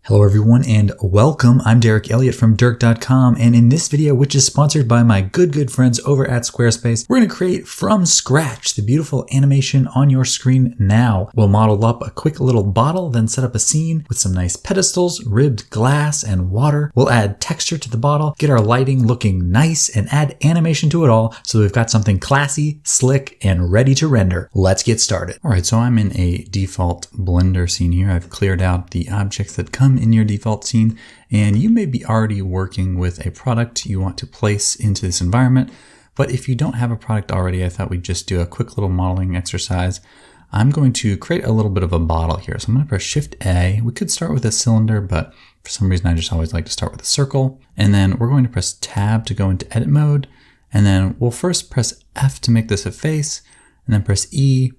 Hello everyone and welcome. I'm Elliott from Dirk.com, and in this video, which is sponsored by my good friends over at Squarespace, we're going to create from scratch the beautiful animation on your screen now. We'll model up a quick little bottle, then set up a scene with some nice pedestals, ribbed glass, and water. We'll add texture to the bottle, get our lighting looking nice, and add animation to it all so we've got something classy, slick, and ready to render. Let's get started. All right, so I'm in a default Blender scene here. I've cleared out the objects that come in your default scene, and you may be already working with a product you want to place into this environment. But if you don't have a product already, I thought we'd just do a quick little modeling exercise. I'm going to create a little bit of a bottle here. So I'm going to press Shift A. We could start with a cylinder, but for some reason I just always like to start with a circle. And then we're going to press Tab to go into edit mode. And then we'll first press F to make this a face, and then press E,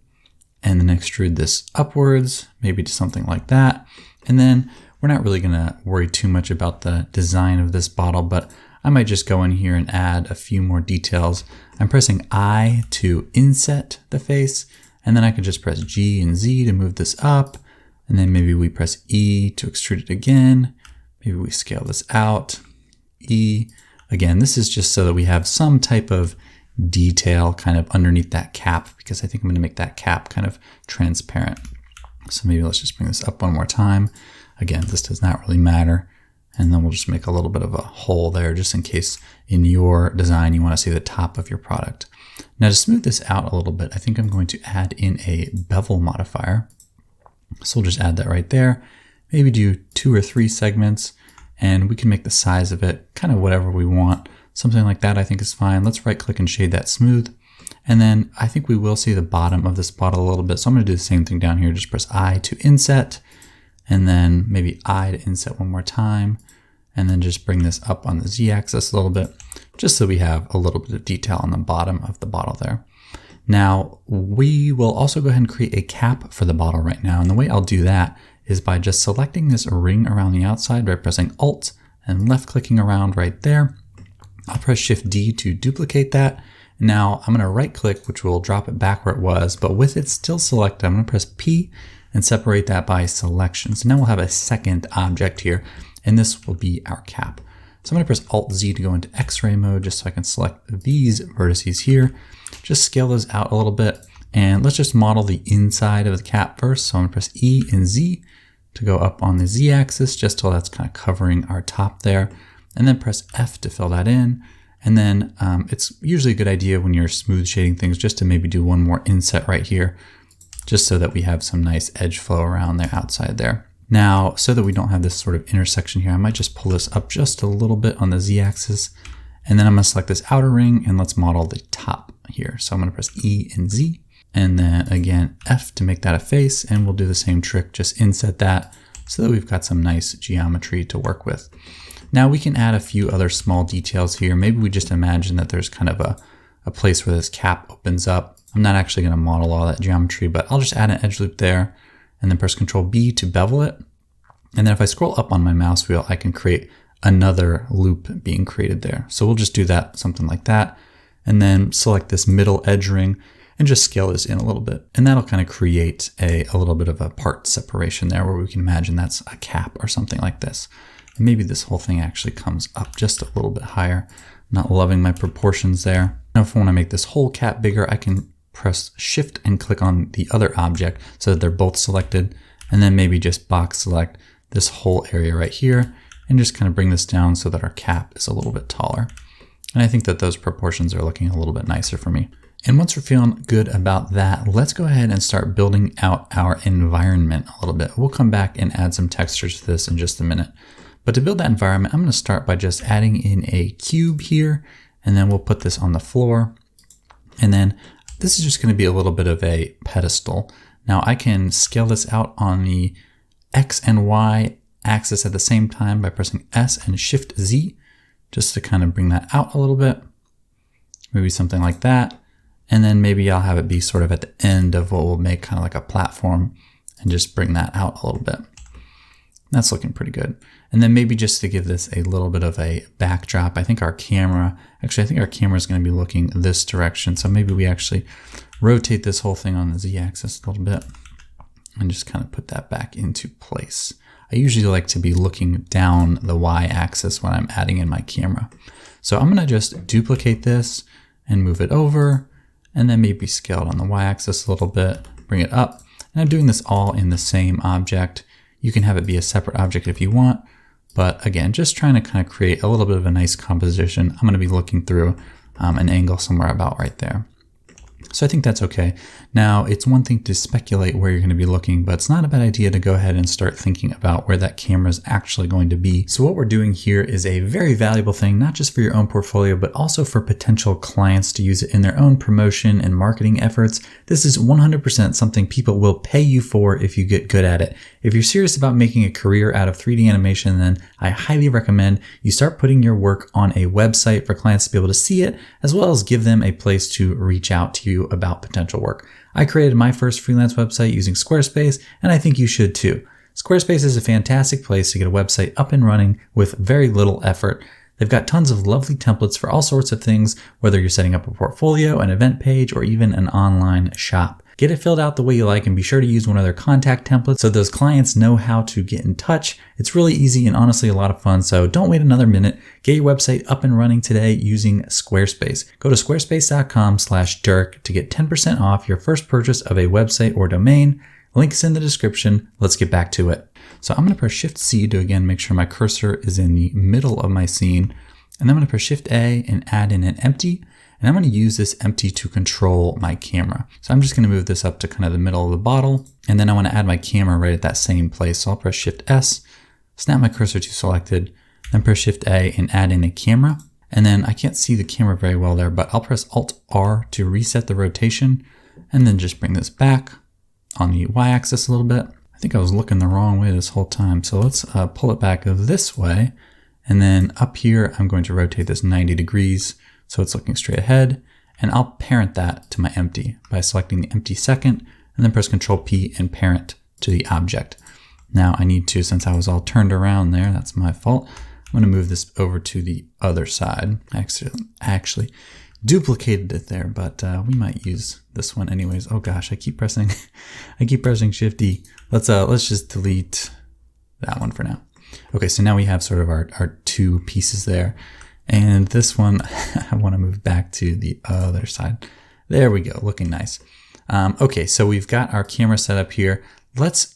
and then extrude this upwards, maybe to something like that. And then we're not really going to worry too much about the design of this bottle, but I might just go in here and add a few more details. I'm pressing I to inset the face, and then I can just press G and Z to move this up. And then maybe we press E to extrude it again. Maybe we scale this out. E. Again, this is just so that we have some type of detail kind of underneath that cap, because I think I'm going to make that cap kind of transparent. So maybe let's just bring this up one more time. Again, this does not really matter. And then we'll just make a little bit of a hole there just in case in your design you want to see the top of your product. Now to smooth this out a little bit, I think I'm going to add in a bevel modifier. So we'll just add that right there. Maybe do 2 or 3 segments, and we can make the size of it kind of whatever we want. Something like that I think is fine. Let's right click and shade that smooth. And then I think we will see the bottom of this bottle a little bit. So I'm going to do the same thing down here. Just press I to inset, and then maybe I to inset one more time. And then just bring this up on the Z axis a little bit, just so we have a little bit of detail on the bottom of the bottle there. Now we will also go ahead and create a cap for the bottle right now. And the way I'll do that is by just selecting this ring around the outside by pressing Alt and left clicking around right there. I'll press Shift D to duplicate that. Now I'm going to right click, which will drop it back where it was, but with it still selected, I'm going to press P and separate that by selection. So now we'll have a second object here, and this will be our cap. So I'm going to press Alt Z to go into X-ray mode just so I can select these vertices here. Just scale those out a little bit, and let's just model the inside of the cap first. So I'm going to press E and Z to go up on the Z axis just till that's kind of covering our top there, and then press F to fill that in. And then it's usually a good idea when you're smooth shading things just to maybe do one more inset right here, just so that we have some nice edge flow around the outside there. Now, so that we don't have this sort of intersection here, I might just pull this up just a little bit on the Z axis, and then I'm going to select this outer ring, and let's model the top here. So I'm going to press E and Z, and then again F to make that a face, and we'll do the same trick, just inset that so that we've got some nice geometry to work with. Now we can add a few other small details here. Maybe we just imagine that there's kind of a place where this cap opens up. I'm not actually going to model all that geometry, but I'll just add an edge loop there, and then press Ctrl B to bevel it. And then if I scroll up on my mouse wheel, I can create another loop being created there. So we'll just do that, something like that. And then select this middle edge ring and just scale this in a little bit. And that'll kind of create a little bit of a part separation there where we can imagine that's a cap or something like this. And maybe this whole thing actually comes up just a little bit higher. I'm not loving my proportions there. Now if I want to make this whole cap bigger, I can press Shift and click on the other object so that they're both selected, and then maybe just box select this whole area right here and just kind of bring this down so that our cap is a little bit taller. And I think that those proportions are looking a little bit nicer for me. And once we're feeling good about that, let's go ahead and start building out our environment a little bit. We'll come back and add some textures to this in just a minute. But to build that environment, I'm going to start by just adding in a cube here, and then we'll put this on the floor. And then this is just going to be a little bit of a pedestal. Now I can scale this out on the X and Y axis at the same time by pressing S and Shift Z, just to kind of bring that out a little bit. Maybe something like that. And then maybe I'll have it be sort of at the end of what will make kind of like a platform, and just bring that out a little bit. That's looking pretty good. And then maybe just to give this a little bit of a backdrop, I think our camera is going to be looking this direction. So maybe we actually rotate this whole thing on the Z axis a little bit and just kind of put that back into place. I usually like to be looking down the y-axis when I'm adding in my camera. So I'm going to just duplicate this and move it over, and then maybe scale it on the y-axis a little bit, bring it up. And I'm doing this all in the same object. You can have it be a separate object if you want, but again, just trying to kind of create a little bit of a nice composition. I'm going to be looking through an angle somewhere about right there. So I think that's okay. Now, it's one thing to speculate where you're going to be looking, but it's not a bad idea to go ahead and start thinking about where that camera is actually going to be. So what we're doing here is a very valuable thing, not just for your own portfolio, but also for potential clients to use it in their own promotion and marketing efforts. This is 100% something people will pay you for if you get good at it. If you're serious about making a career out of 3D animation, then I highly recommend you start putting your work on a website for clients to be able to see it, as well as give them a place to reach out to you about potential work. I created my first freelance website using Squarespace, and I think you should too. Squarespace is a fantastic place to get a website up and running with very little effort. They've got tons of lovely templates for all sorts of things, whether you're setting up a portfolio, an event page, or even an online shop. Get it filled out the way you like and be sure to use one of their contact templates so those clients know how to get in touch. It's really easy and honestly a lot of fun, so don't wait another minute. Get your website up and running today using Squarespace. Go to squarespace.com/Dirk to get 10% off your first purchase of a website or domain. Link's in the description. Let's get back to it. So I'm going to press Shift-C to again make sure my cursor is in the middle of my scene. And then I'm going to press Shift-A and add in an empty. And I'm going to use this empty to control my camera. So I'm just going to move this up to kind of the middle of the bottle. And then I want to add my camera right at that same place. So I'll press Shift-S, snap my cursor to selected, then press Shift-A and add in a camera. And then I can't see the camera very well there, but I'll press Alt-R to reset the rotation and then just bring this back on the y-axis a little bit. I think I was looking the wrong way this whole time. So let's pull it back this way. And then up here, I'm going to rotate this 90 degrees. So it's looking straight ahead, and I'll parent that to my empty by selecting the empty second and then press Control P and parent to the object. Now I need to, since I was all turned around there, that's my fault. I'm going to move this over to the other side. I actually duplicated it there, but we might use this one anyways. Oh gosh, I keep pressing Shift-D. Let's just delete that one for now. Okay, so now we have sort of our two pieces there. And this one, I want to move back to the other side. There we go, looking nice. Okay, so we've got our camera set up here. Let's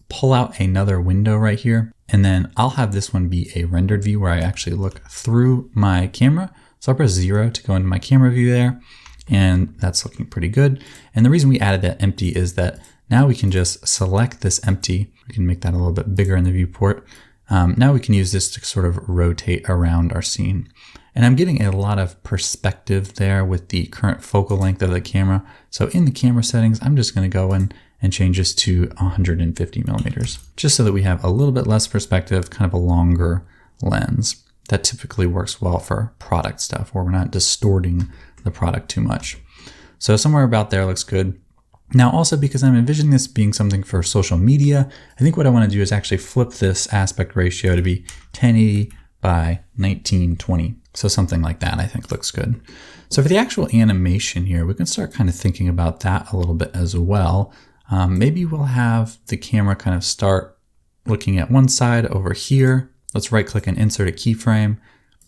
pull out another window right here. And then I'll have this one be a rendered view where I actually look through my camera. So I'll press 0 to go into my camera view there. And that's looking pretty good. And the reason we added that empty is that now we can just select this empty. We can make that a little bit bigger in the viewport. Now we can use this to sort of rotate around our scene. And I'm getting a lot of perspective there with the current focal length of the camera. So in the camera settings, I'm just going to go in and change this to 150 millimeters, just so that we have a little bit less perspective, kind of a longer lens. That typically works well for product stuff where we're not distorting the product too much. So somewhere about there looks good. Now also, because I'm envisioning this being something for social media, I think what I want to do is actually flip this aspect ratio to be 1080 by 1920. So something like that I think looks good. So for the actual animation here, we can start kind of thinking about that a little bit as well. Maybe we'll have the camera kind of start looking at one side over here. Let's right click and insert a keyframe.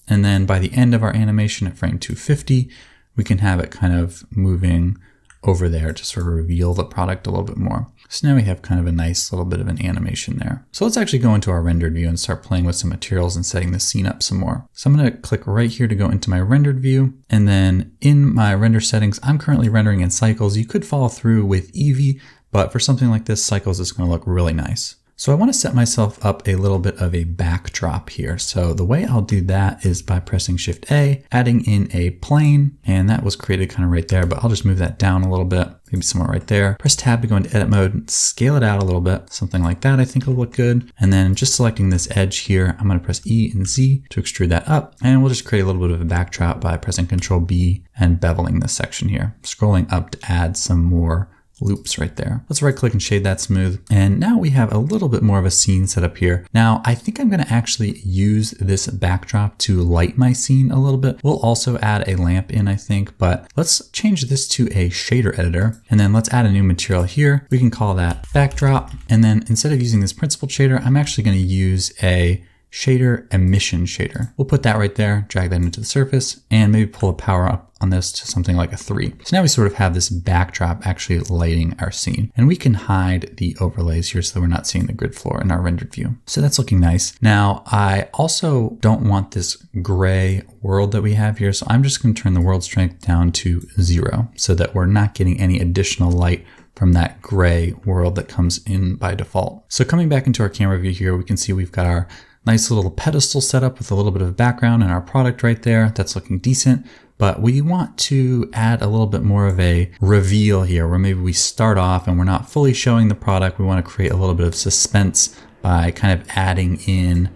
And then by the end of our animation at frame 250, we can have it kind of moving over there to sort of reveal the product a little bit more. So now we have kind of a nice little bit of an animation there. So let's actually go into our rendered view and start playing with some materials and setting the scene up some more. So I'm going to click right here to go into my rendered view. And then in my render settings, I'm currently rendering in cycles. You could follow through with Eevee, but for something like this, cycles is going to look really nice. So I want to set myself up a little bit of a backdrop here. So the way I'll do that is by pressing Shift-A, adding in a plane, and that was created kind of right there, but I'll just move that down a little bit, maybe somewhere right there. Press Tab to go into edit mode, scale it out a little bit, something like that I think will look good. And then just selecting this edge here, I'm going to press E and Z to extrude that up, and we'll just create a little bit of a backdrop by pressing Ctrl B and beveling this section here, scrolling up to add some more loops right there. Let's right click and shade that smooth. And now we have a little bit more of a scene set up here. Now I think I'm going to actually use this backdrop to light my scene a little bit. We'll also add a lamp in, I think, but let's change this to a shader editor. And then let's add a new material here. We can call that backdrop. And then instead of using this principled shader, I'm actually going to use a shader emission shader. We'll put that right there, drag that into the surface, and maybe pull the power up on this to something like a 3. So now we sort of have this backdrop actually lighting our scene. And we can hide the overlays here so that we're not seeing the grid floor in our rendered view. So that's looking nice. Now, I also don't want this gray world that we have here. So I'm just going to turn the world strength down to 0 so that we're not getting any additional light from that gray world that comes in by default. So coming back into our camera view here, we can see we've got our nice little pedestal set up with a little bit of background and our product right there. That's looking decent, but we want to add a little bit more of a reveal here where maybe we start off and we're not fully showing the product. We want to create a little bit of suspense by kind of adding in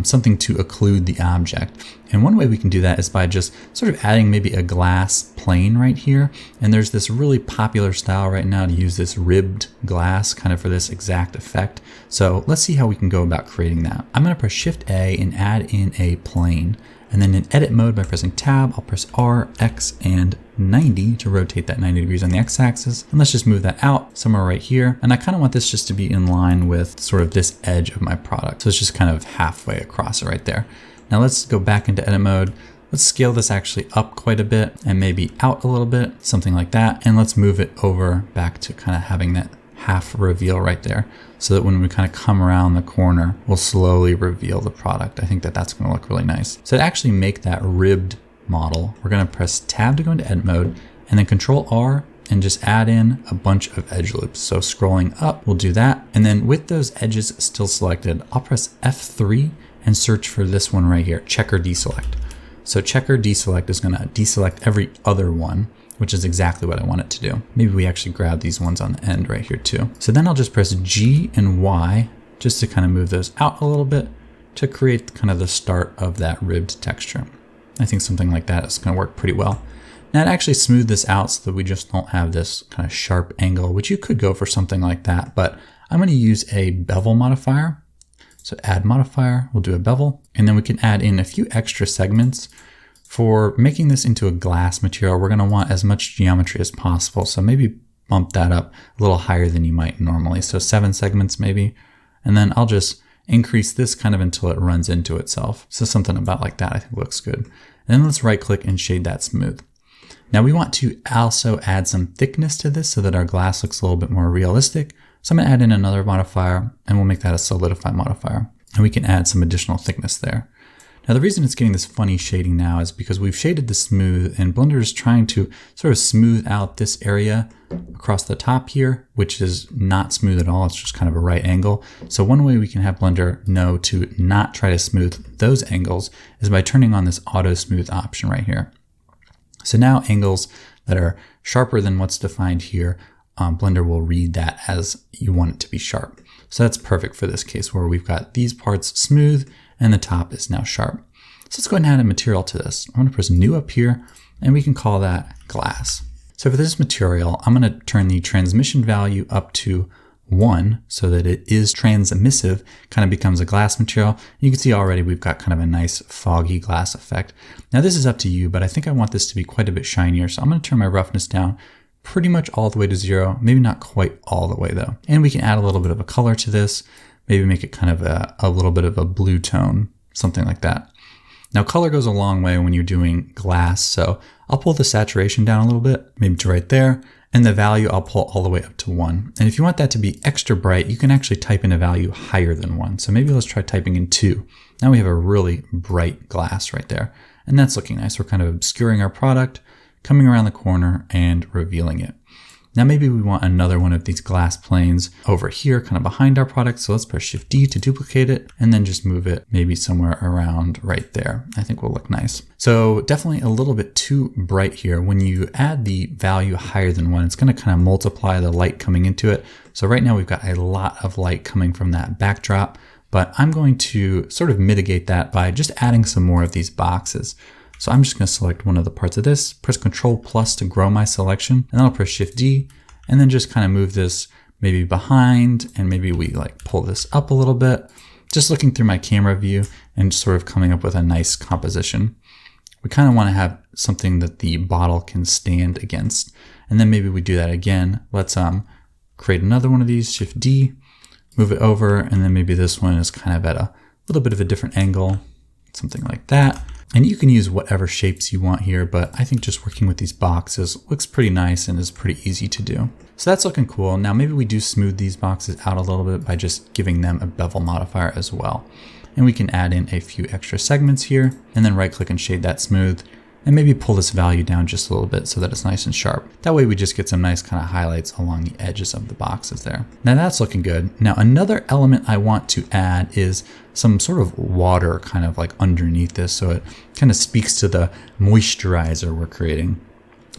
something to occlude the object. And one way we can do that is by just sort of adding maybe a glass plane right here. And there's this really popular style right now to use this ribbed glass kind of for this exact effect. So let's see how we can go about creating that. I'm going to press Shift A and add in a plane. And then in edit mode by pressing tab, I'll press R, X, and 90 to rotate that 90 degrees on the X axis. And let's just move that out somewhere right here. And I kind of want this just to be in line with sort of this edge of my product. So it's just kind of halfway across it right there. Now let's go back into edit mode. Let's scale this actually up quite a bit and maybe out a little bit, something like that. And let's move it over back to kind of having that half reveal right there so that when we kind of come around the corner, we'll slowly reveal the product. I think that that's going to look really nice. So to actually make that ribbed model, we're going to press tab to go into edit mode and then Control R and just add in a bunch of edge loops. So scrolling up, we'll do that. And then with those edges still selected, I'll press F3 and search for this one right here, checker deselect. So checker deselect is going to deselect every other one, which is exactly what I want it to do. Maybe we actually grab these ones on the end right here too. So then I'll just press G and Y just to kind of move those out a little bit to create kind of the start of that ribbed texture. I think something like that is going to work pretty well. Now to actually smooth this out so that we just don't have this kind of sharp angle, which you could go for something like that, but I'm going to use a bevel modifier. So add modifier, we'll do a bevel, and then we can add in a few extra segments. For making this into a glass material, we're going to want as much geometry as possible. So maybe bump that up a little higher than you might normally. So 7 segments maybe. And then I'll just increase this kind of until it runs into itself. So something about like that I think looks good. And then let's right click and shade that smooth. Now we want to also add some thickness to this so that our glass looks a little bit more realistic. So I'm going to add in another modifier and we'll make that a solidify modifier. And we can add some additional thickness there. Now the reason it's getting this funny shading now is because we've shaded the smooth and Blender is trying to sort of smooth out this area across the top here, which is not smooth at all. It's just kind of a right angle. So one way we can have Blender know to not try to smooth those angles is by turning on this auto smooth option right here. So now angles that are sharper than what's defined here, Blender will read that as you want it to be sharp. So that's perfect for this case where we've got these parts smooth and the top is now sharp. So let's go ahead and add a material to this. I'm going to press new up here and we can call that glass. So for this material, I'm going to turn the transmission value up to 1 so that it is transmissive, kind of becomes a glass material. You can see already we've got kind of a nice foggy glass effect. Now this is up to you, but I think I want this to be quite a bit shinier. So I'm going to turn my roughness down pretty much all the way to 0, maybe not quite all the way though. And we can add a little bit of a color to this, maybe make it kind of a little bit of a blue tone, something like that. Now color goes a long way when you're doing glass, so I'll pull the saturation down a little bit, maybe to right there, and the value I'll pull all the way up to 1. And if you want that to be extra bright, you can actually type in a value higher than 1. So maybe let's try typing in 2. Now we have a really bright glass right there, and that's looking nice. We're kind of obscuring our product, coming around the corner and revealing it. Now maybe we want another one of these glass planes over here, kind of behind our product. So let's press Shift D to duplicate it and then just move it maybe somewhere around right there. I think will look nice. So definitely a little bit too bright here. When you add the value higher than 1, it's going to kind of multiply the light coming into it. So right now we've got a lot of light coming from that backdrop, but I'm going to sort of mitigate that by just adding some more of these boxes. So I'm just going to select one of the parts of this, press Control+ to grow my selection, and then I'll press Shift D, and then just kind of move this maybe behind, and maybe we like pull this up a little bit, just looking through my camera view and sort of coming up with a nice composition. We kind of want to have something that the bottle can stand against. And then maybe we do that again. Let's create another one of these, Shift D, move it over, and then maybe this one is kind of at a little bit of a different angle, something like that. And you can use whatever shapes you want here, but I think just working with these boxes looks pretty nice and is pretty easy to do. So that's looking cool. Now maybe we do smooth these boxes out a little bit by just giving them a bevel modifier as well. And we can add in a few extra segments here, and then right click and shade that smooth, and maybe pull this value down just a little bit so that it's nice and sharp. That way we just get some nice kind of highlights along the edges of the boxes there. Now that's looking good. Now another element I want to add is some sort of water kind of like underneath this, so it kind of speaks to the moisturizer we're creating.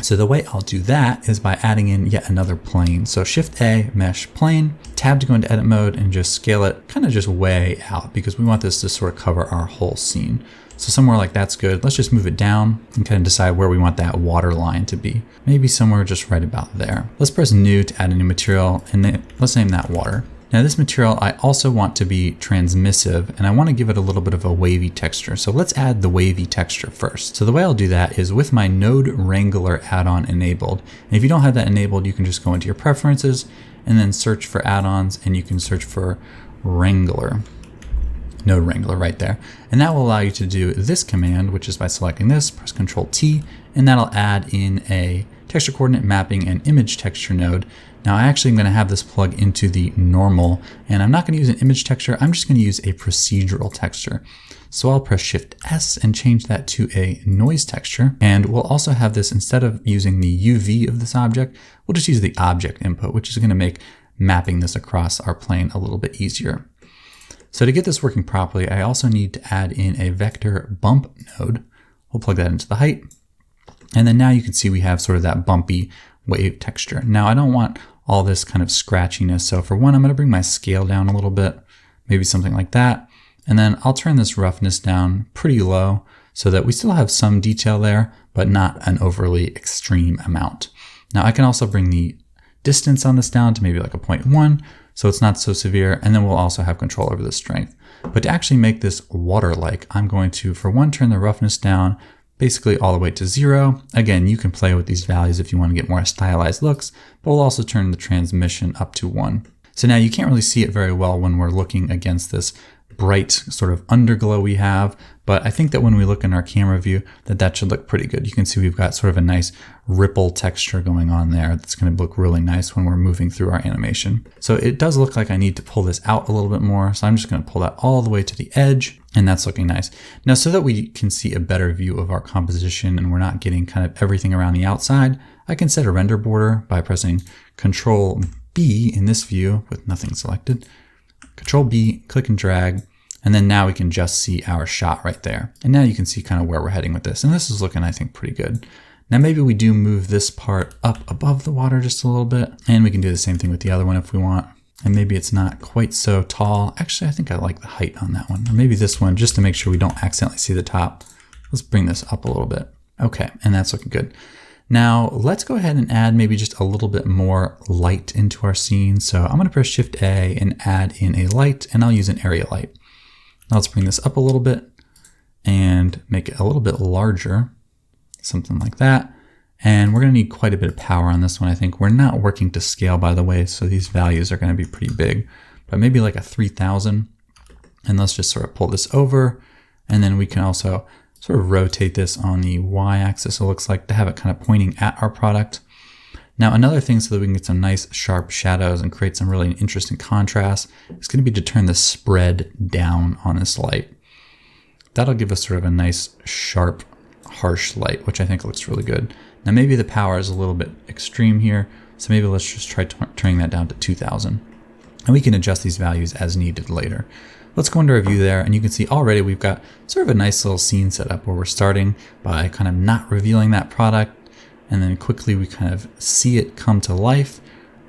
So the way I'll do that is by adding in yet another plane. So Shift A, Mesh Plane, tab to go into edit mode, and just scale it kind of just way out because we want this to sort of cover our whole scene. So somewhere like that's good. Let's just move it down and kind of decide where we want that water line to be. Maybe somewhere just right about there. Let's press New to add a new material, and then let's name that water. Now this material I also want to be transmissive, and I want to give it a little bit of a wavy texture. So let's add the wavy texture first. So the way I'll do that is with my Node Wrangler add-on enabled. And if you don't have that enabled, you can just go into your preferences and then search for add-ons, and you can search for Wrangler. Node Wrangler right there. And that will allow you to do this command, which is by selecting this, press Ctrl T, and that'll add in a texture coordinate mapping and image texture node. Now I actually am going to have this plug into the normal, and I'm not going to use an image texture. I'm just going to use a procedural texture. So I'll press Shift S and change that to a noise texture. And we'll also have this, instead of using the UV of this object, we'll just use the object input, which is going to make mapping this across our plane a little bit easier. So to get this working properly, I also need to add in a vector bump node. We'll plug that into the height. And then now you can see we have sort of that bumpy wave texture. Now I don't want all this kind of scratchiness. So for one, I'm going to bring my scale down a little bit, maybe something like that. And then I'll turn this roughness down pretty low so that we still have some detail there, but not an overly extreme amount. Now I can also bring the distance on this down to maybe like a 0.1, so it's not so severe. And then we'll also have control over the strength. But to actually make this water-like, I'm going to, for one, turn the roughness down basically all the way to 0. Again, you can play with these values if you want to get more stylized looks, but we'll also turn the transmission up to 1. So now you can't really see it very well when we're looking against this bright sort of underglow we have, but I think that when we look in our camera view, that should look pretty good. You can see we've got sort of a nice ripple texture going on there that's going to look really nice when we're moving through our animation. So it does look like I need to pull this out a little bit more, so I'm just going to pull that all the way to the edge, and that's looking nice. Now, so that we can see a better view of our composition and we're not getting kind of everything around the outside, I can set a render border by pressing Control B in this view with nothing selected. Control B, click and drag, and then now we can just see our shot right there. And now you can see kind of where we're heading with this. And this is looking, I think, pretty good. Now maybe we do move this part up above the water just a little bit, and we can do the same thing with the other one if we want. And maybe it's not quite so tall. Actually, I think I like the height on that one. Or maybe this one, just to make sure we don't accidentally see the top. Let's bring this up a little bit. Okay, and that's looking good. Now let's go ahead and add maybe just a little bit more light into our scene. So I'm going to press Shift A and add in a light, and I'll use an area light. Now let's bring this up a little bit and make it a little bit larger, something like that. And we're going to need quite a bit of power on this one. I think we're not working to scale, by the way, so these values are going to be pretty big, but maybe like a 3000. And let's just sort of pull this over, and then we can also sort of rotate this on the y-axis, it looks like, to have it kind of pointing at our product. Now another thing so that we can get some nice sharp shadows and create some really interesting contrast is going to be to turn the spread down on this light. That'll give us sort of a nice sharp harsh light, which I think looks really good. Now maybe the power is a little bit extreme here, so maybe let's just try turning that down to 2000. And we can adjust these values as needed later. Let's go into our view there, and you can see already we've got sort of a nice little scene set up where we're starting by kind of not revealing that product, and then quickly we kind of see it come to life,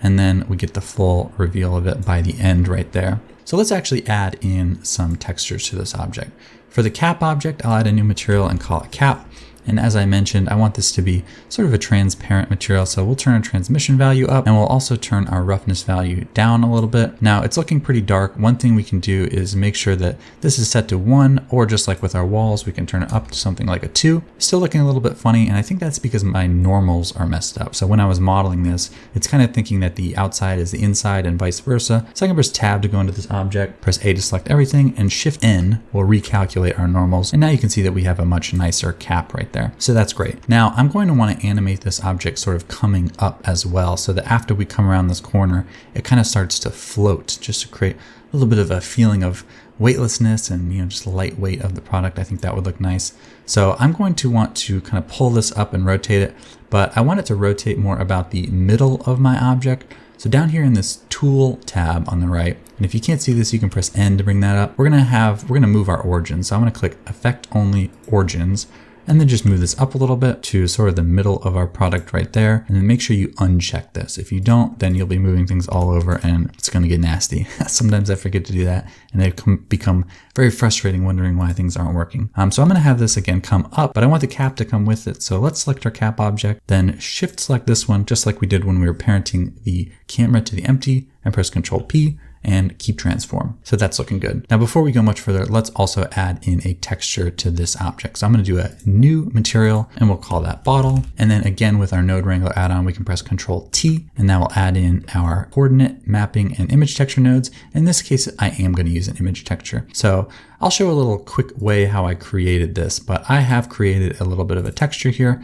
and then we get the full reveal of it by the end right there. So let's actually add in some textures to this object. For the cap object, I'll add a new material and call it cap, And as I mentioned, I want this to be sort of a transparent material. So we'll turn our transmission value up, and we'll also turn our roughness value down a little bit. Now it's looking pretty dark. One thing we can do is make sure that this is set to 1, or just like with our walls, we can turn it up to something like a 2. Still looking a little bit funny, and I think that's because my normals are messed up. So when I was modeling this, it's kind of thinking that the outside is the inside and vice versa. So I can press tab to go into this object, press A to select everything, and shift N will recalculate our normals. And now you can see that we have a much nicer cap right there. So that's great. Now I'm going to want to animate this object sort of coming up as well, so that after we come around this corner, it kind of starts to float, just to create a little bit of a feeling of weightlessness and, you know, just lightweight of the product. I think that would look nice. So I'm going to want to kind of pull this up and rotate it, but I want it to rotate more about the middle of my object. So down here in this tool tab on the right, and if you can't see this, you can press N to bring that up. We're gonna move our origins. So I'm gonna click Effect Only Origins, and then just move this up a little bit to sort of the middle of our product right there. And then make sure you uncheck this. If you don't, then you'll be moving things all over and it's gonna get nasty. Sometimes I forget to do that, and it can become very frustrating wondering why things aren't working. So I'm gonna have this again come up, but I want the cap to come with it. So let's select our cap object, then shift select this one, just like we did when we were parenting the camera to the empty, and press Ctrl P, and keep transform. So that's looking good. Now, before we go much further, let's also add in a texture to this object. So I'm going to do a new material, and we'll call that bottle. And then again, with our Node Wrangler add-on, we can press Ctrl T, and that will add in our coordinate mapping and image texture nodes. In this case, I am going to use an image texture. So I'll show a little quick way how I created this, but I have created a little bit of a texture here.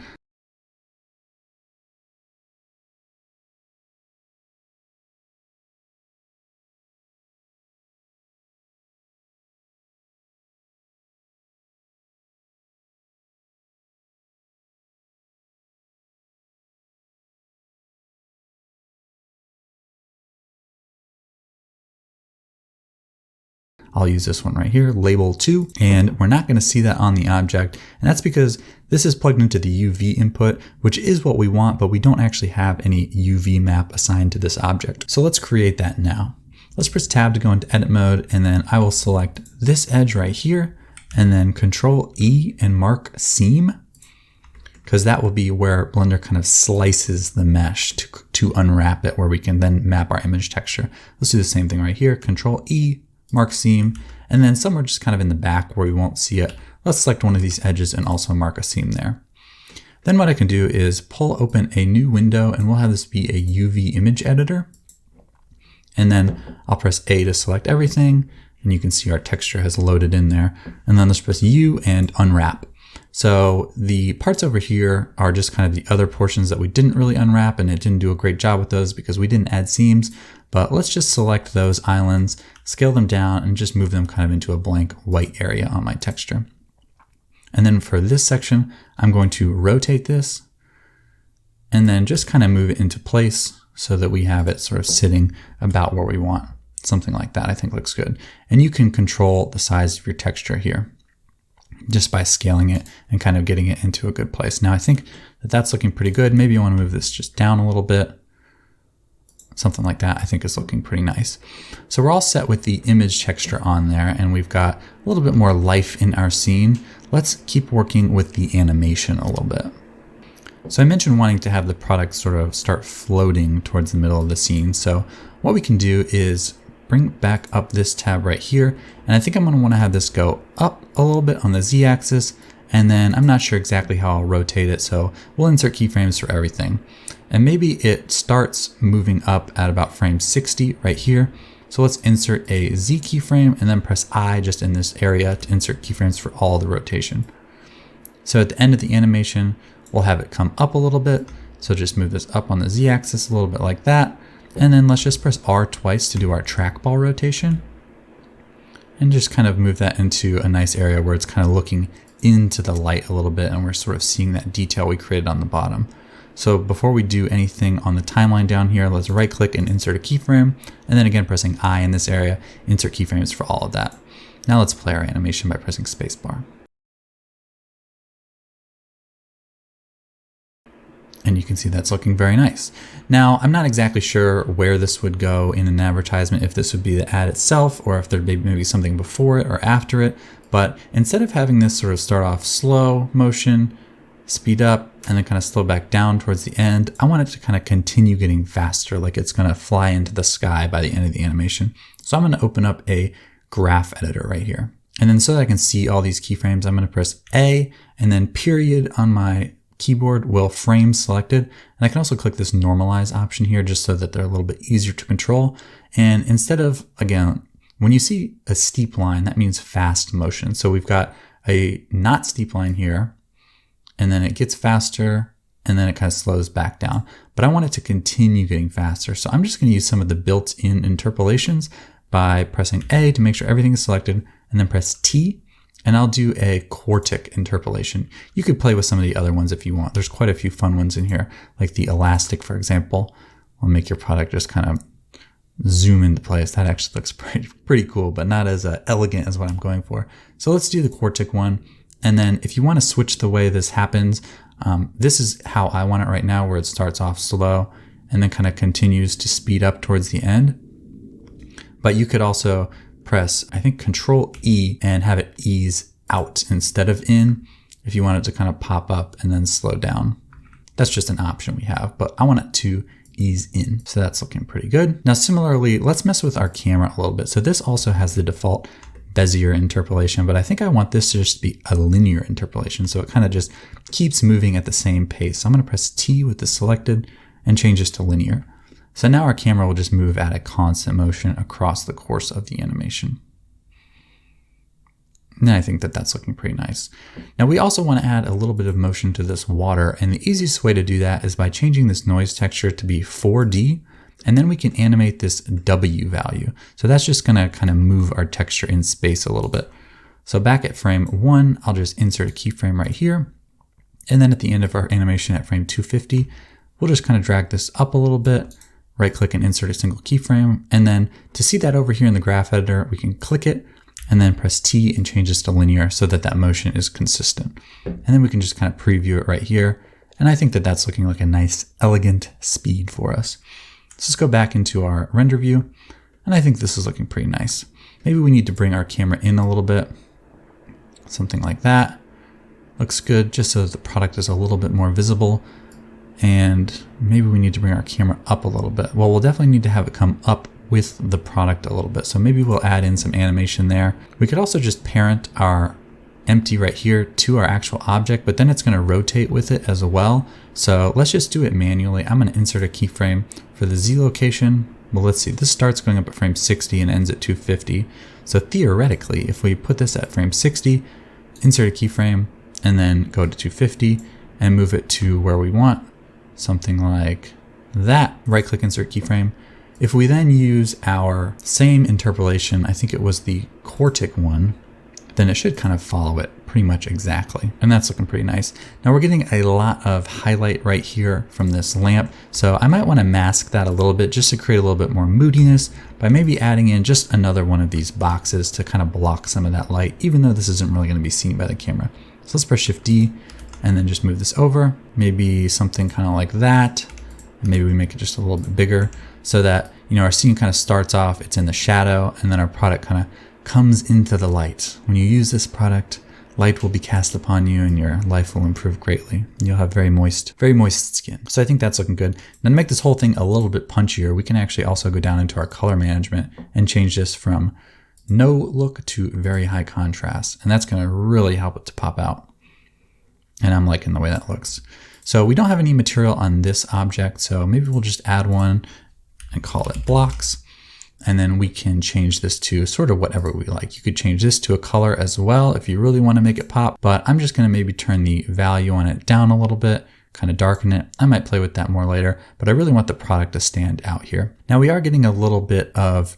I'll use this one right here, label 2, and we're not going to see that on the object. And that's because this is plugged into the UV input, which is what we want, but we don't actually have any UV map assigned to this object. So let's create that now. Let's press tab to go into edit mode, and then I will select this edge right here, and then Control E and mark seam, because that will be where Blender kind of slices the mesh to unwrap it, where we can then map our image texture. Let's do the same thing right here, Control E, mark seam, and then somewhere just kind of in the back where we won't see it, let's select one of these edges and also mark a seam there. Then what I can do is pull open a new window, and we'll have this be a UV image editor. And then I'll press A to select everything, and you can see our texture has loaded in there. And then let's press U and unwrap. So the parts over here are just kind of the other portions that we didn't really unwrap, and it didn't do a great job with those because we didn't add seams. But let's just select those islands, scale them down, and just move them kind of into a blank white area on my texture. And then for this section, I'm going to rotate this and then just kind of move it into place so that we have it sort of sitting about where we want. Something like that I think looks good. And you can control the size of your texture here just by scaling it and kind of getting it into a good place. Now I think that that's looking pretty good. Maybe you want to move this just down a little bit. Something like that I think is looking pretty nice. So we're all set with the image texture on there, and we've got a little bit more life in our scene. Let's keep working with the animation a little bit. So I mentioned wanting to have the product sort of start floating towards the middle of the scene. So what we can do is bring back up this tab right here, and I think I'm going to want to have this go up a little bit on the Z-axis, and then I'm not sure exactly how I'll rotate it, so we'll insert keyframes for everything. And maybe it starts moving up at about frame 60 right here. So let's insert a Z keyframe and then press I just in this area to insert keyframes for all the rotation. So at the end of the animation, we'll have it come up a little bit. So just move this up on the Z axis a little bit like that. And then let's just press R twice to do our trackball rotation. And just kind of move that into a nice area where it's kind of looking into the light a little bit, and we're sort of seeing that detail we created on the bottom. So before we do anything on the timeline down here, let's right click and insert a keyframe, and then again pressing I in this area, insert keyframes for all of that. Now let's play our animation by pressing spacebar. And you can see that's looking very nice. Now, I'm not exactly sure where this would go in an advertisement, if this would be the ad itself or if there'd be maybe something before it or after it. But instead of having this sort of start off slow motion speed up, and then kind of slow back down towards the end. I want it to kind of continue getting faster, like it's going to fly into the sky by the end of the animation. So I'm going to open up a graph editor right here. And then so that I can see all these keyframes, I'm going to press A, and then period on my keyboard will frame selected. And I can also click this normalize option here just so that they're a little bit easier to control. And instead of, again, when you see a steep line, that means fast motion. So we've got a not steep line here, and then it gets faster, and then it kind of slows back down. But I want it to continue getting faster. So I'm just going to use some of the built-in interpolations by pressing A to make sure everything is selected, and then press T, and I'll do a quartic interpolation. You could play with some of the other ones if you want. There's quite a few fun ones in here, like the elastic, for example, will make your product just kind of zoom into place. That actually looks pretty cool, but not as elegant as what I'm going for. So let's do the quartic one. And then if you want to switch the way this happens, this is how I want it right now, where it starts off slow and then kind of continues to speed up towards the end. But you could also press, I think, Control E and have it ease out instead of in if you want it to kind of pop up and then slow down. That's just an option we have, but I want it to ease in. So that's looking pretty good. Now, similarly, let's mess with our camera a little bit. So this also has the default Bezier interpolation, but I think I want this to just be a linear interpolation. So it kind of just keeps moving at the same pace. So I'm going to press T with this selected and change this to linear. So now our camera will just move at a constant motion across the course of the animation. And I think that that's looking pretty nice. Now we also want to add a little bit of motion to this water, and the easiest way to do that is by changing this noise texture to be 4D, and then we can animate this W value. So that's just going to kind of move our texture in space a little bit. So back at frame 1, I'll just insert a keyframe right here. And then at the end of our animation at frame 250, we'll just kind of drag this up a little bit, right click and insert a single keyframe. And then to see that over here in the graph editor, we can click it and then press T and change this to linear so that that motion is consistent. And then we can just kind of preview it right here. And I think that that's looking like a nice, elegant speed for us. So let's go back into our render view. And I think this is looking pretty nice. Maybe we need to bring our camera in a little bit. Something like that. Looks good, just so that the product is a little bit more visible. And maybe we need to bring our camera up a little bit. Well, we'll definitely need to have it come up with the product a little bit. So maybe we'll add in some animation there. We could also just parent our empty right here to our actual object, but then it's going to rotate with it as well. So let's just do it manually. I'm going to insert a keyframe for the Z location. Well, let's see, this starts going up at frame 60 and ends at 250. So theoretically, if we put this at frame 60, insert a keyframe, and then go to 250 and move it to where we want, something like that. Right click, insert keyframe. If we then use our same interpolation, I think it was the quartic one, then it should kind of follow it pretty much exactly. And that's looking pretty nice. Now we're getting a lot of highlight right here from this lamp. So I might want to mask that a little bit just to create a little bit more moodiness by maybe adding in just another one of these boxes to kind of block some of that light, even though this isn't really going to be seen by the camera. So let's press Shift D and then just move this over. Maybe something kind of like that. And maybe we make it just a little bit bigger so that, you know, our scene kind of starts off, it's in the shadow, and then our product kind of comes into the light. When you use this product, light will be cast upon you and your life will improve greatly. You'll have very moist skin. So I think that's looking good. Now to make this whole thing a little bit punchier, we can actually also go down into our color management and change this from no look to very high contrast. And that's going to really help it to pop out. And I'm liking the way that looks. So we don't have any material on this object, so maybe we'll just add one and call it blocks. And then we can change this to sort of whatever we like. You could change this to a color as well if you really want to make it pop, but I'm just going to maybe turn the value on it down a little bit, kind of darken it. I might play with that more later, but I really want the product to stand out here. Now we are getting a little bit of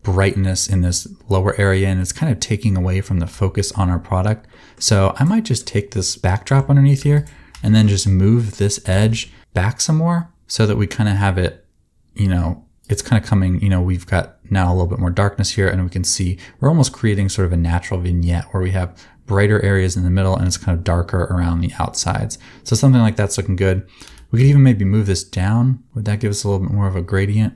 brightness in this lower area, and it's kind of taking away from the focus on our product. So I might just take this backdrop underneath here and then just move this edge back some more so that we kind of have it, you know, it's kind of coming, you know, we've got now a little bit more darkness here, and we can see we're almost creating sort of a natural vignette where we have brighter areas in the middle and it's kind of darker around the outsides. So something like that's looking good. We could even maybe move this down. Would that give us a little bit more of a gradient?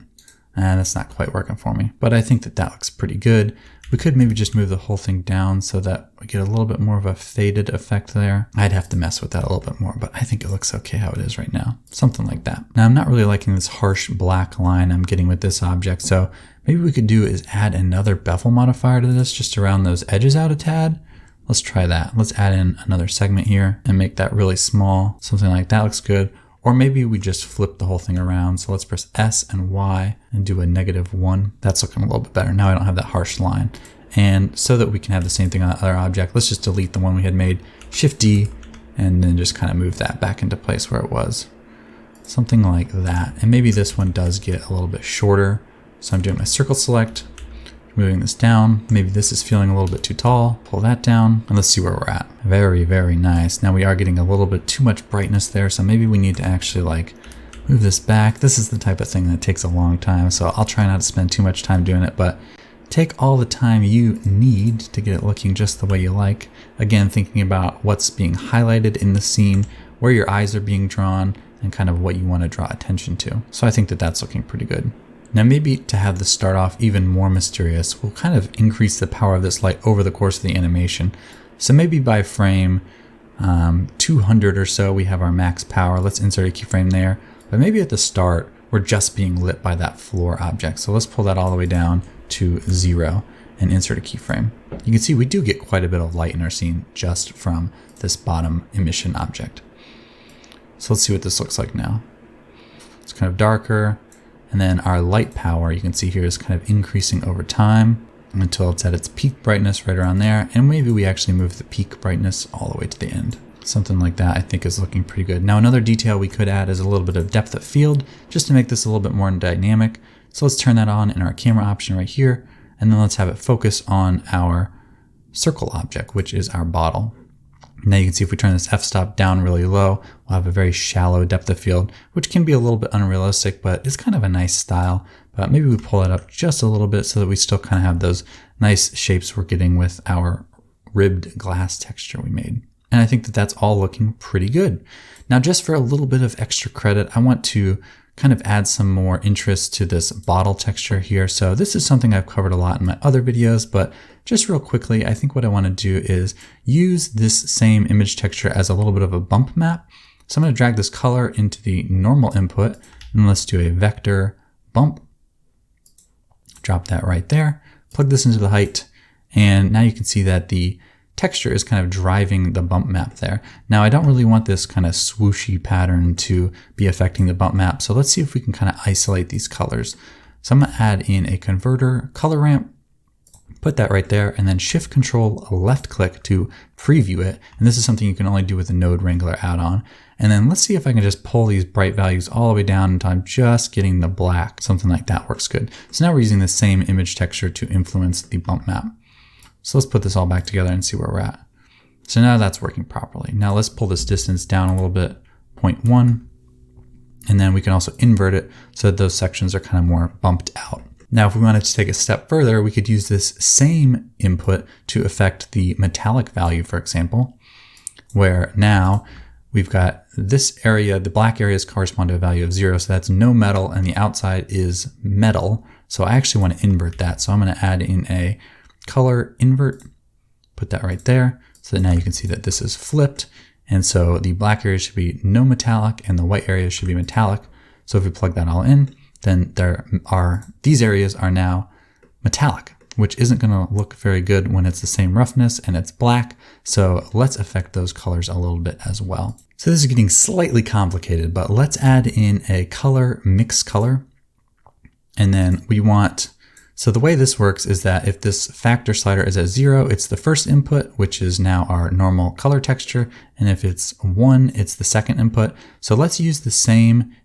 And that's not quite working for me, but I think that that looks pretty good. We could maybe just move the whole thing down so that we get a little bit more of a faded effect there. I'd have to mess with that a little bit more, but I think it looks okay how it is right now. Something like that. Now I'm not really liking this harsh black line I'm getting with this object, so maybe we could do is add another bevel modifier to this just around those edges out a tad. Let's try that. Let's add in another segment here and make that really small. Something like that looks good. Or maybe we just flip the whole thing around. So let's press S and Y and do a -1. That's looking a little bit better. Now I don't have that harsh line. And so that we can have the same thing on that other object, let's just delete the one we had made, Shift D, and then just kind of move that back into place where it was. Something like that. And maybe this one does get a little bit shorter. So I'm doing my circle select, moving this down. Maybe this is feeling a little bit too tall. Pull that down and let's see where we're at. Very, very nice. Now we are getting a little bit too much brightness there. So maybe we need to actually like move this back. This is the type of thing that takes a long time. So I'll try not to spend too much time doing it, but take all the time you need to get it looking just the way you like. Again, thinking about what's being highlighted in the scene, where your eyes are being drawn, and kind of what you want to draw attention to. So I think that that's looking pretty good. Now maybe to have this start off even more mysterious, we'll kind of increase the power of this light over the course of the animation. So maybe by frame 200 or so, we have our max power. Let's insert a keyframe there. But maybe at the start, we're just being lit by that floor object. So let's pull that all the way down to 0 and insert a keyframe. You can see we do get quite a bit of light in our scene just from this bottom emission object. So let's see what this looks like now. It's kind of darker. And then our light power, you can see here, is kind of increasing over time until it's at its peak brightness right around there. And maybe we actually move the peak brightness all the way to the end. Something like that I think is looking pretty good. Now another detail we could add is a little bit of depth of field just to make this a little bit more dynamic. So let's turn that on in our camera option right here. And then let's have it focus on our circle object, which is our bottle. Now you can see if we turn this f-stop down really low, we'll have a very shallow depth of field, which can be a little bit unrealistic, but it's kind of a nice style. But maybe we pull it up just a little bit so that we still kind of have those nice shapes we're getting with our ribbed glass texture we made. And I think that that's all looking pretty good. Now, just for a little bit of extra credit, I want to kind of add some more interest to this bottle texture here. So this is something I've covered a lot in my other videos, but just real quickly, I think what I want to do is use this same image texture as a little bit of a bump map. So I'm going to drag this color into the normal input, and let's do a vector bump. Drop that right there, plug this into the height, and now you can see that the texture is kind of driving the bump map there. Now I don't really want this kind of swooshy pattern to be affecting the bump map. So let's see if we can kind of isolate these colors. So I'm gonna add in a converter color ramp, put that right there, and then Shift Control left click to preview it. And this is something you can only do with the Node Wrangler add-on. And then let's see if I can just pull these bright values all the way down until I'm just getting the black. Something like that works good. So now we're using the same image texture to influence the bump map. So let's put this all back together and see where we're at. So now that's working properly. Now let's pull this distance down a little bit, 0.1. And then we can also invert it so that those sections are kind of more bumped out. Now, if we wanted to take a step further, we could use this same input to affect the metallic value, for example, where now we've got this area, the black areas correspond to a value of 0. So that's no metal and the outside is metal. So I actually want to invert that. So I'm going to add in a color invert, put that right there. So that now you can see that this is flipped. And so the black area should be no metallic and the white area should be metallic. So if we plug that all in, then these areas are now metallic, which isn't going to look very good when it's the same roughness and it's black. So let's affect those colors a little bit as well. So this is getting slightly complicated, but let's add in a color mix color. And then we want, so the way this works is that if this factor slider is at 0, it's the first input, which is now our normal color texture. And if it's 1, it's the second input. So let's use the same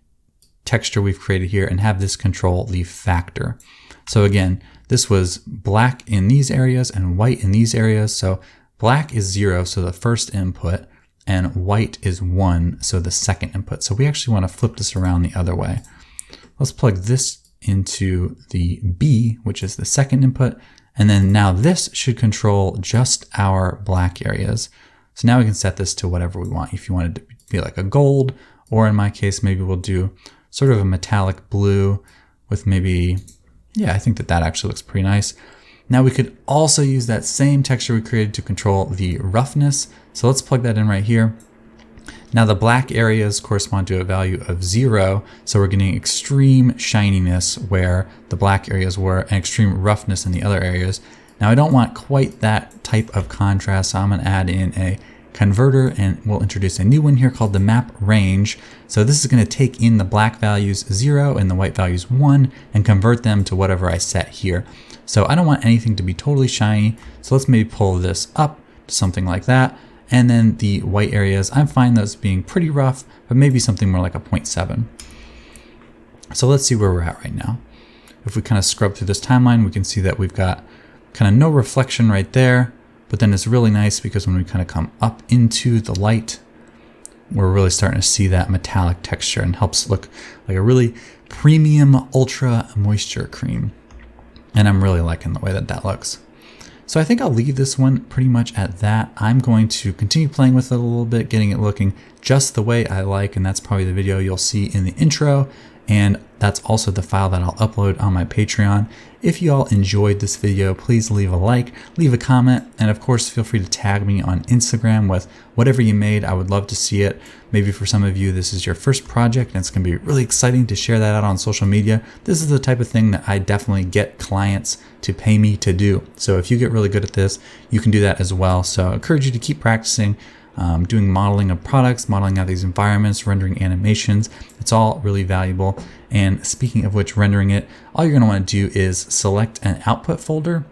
texture we've created here and have this control the factor. So again, this was black in these areas and white in these areas. So black is 0, so the first input, and white is 1, so the second input. So we actually want to flip this around the other way. Let's plug this into the B, which is the second input. And then now this should control just our black areas. So now we can set this to whatever we want. If you want it to be like a gold, or in my case, maybe we'll do sort of a metallic blue with maybe, yeah, I think that actually looks pretty nice. Now we could also use that same texture we created to control the roughness. So let's plug that in right here. Now the black areas correspond to a value of 0, so we're getting extreme shininess where the black areas were and extreme roughness in the other areas. Now I don't want quite that type of contrast, so I'm going to add in a converter and we'll introduce a new one here called the map range. So this is going to take in the black values 0 and the white values 1 and convert them to whatever I set here. So I don't want anything to be totally shiny, so let's maybe pull this up to something like that. And then the white areas, I'm fine those being pretty rough, but maybe something more like a 0.7. So let's see where we're at right now. If we kind of scrub through this timeline, we can see that we've got kind of no reflection right there, but then it's really nice because when we kind of come up into the light, we're really starting to see that metallic texture and helps look like a really premium ultra moisture cream. And I'm really liking the way that that looks. So I think I'll leave this one pretty much at that. I'm going to continue playing with it a little bit, getting it looking just the way I like, and that's probably the video you'll see in the intro, and that's also the file that I'll upload on my Patreon. If you all enjoyed this video, please leave a like, leave a comment, and of course feel free to tag me on Instagram with whatever you made. I would love to see it. Maybe for some of you this is your first project and it's going to be really exciting to share that out on social media. This is the type of thing that I definitely get clients to pay me to do. So if you get really good at this, you can do that as well. So I encourage you to keep practicing. Doing modeling of products, modeling out these environments, rendering animations. It's all really valuable. And speaking of which, rendering it, all you're going to want to do is select an output folder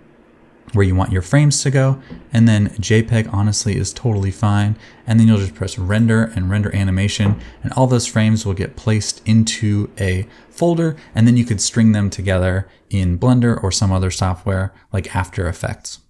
where you want your frames to go. And then JPEG honestly is totally fine. And then you'll just press render and render animation. And all those frames will get placed into a folder. And then you could string them together in Blender or some other software like After Effects.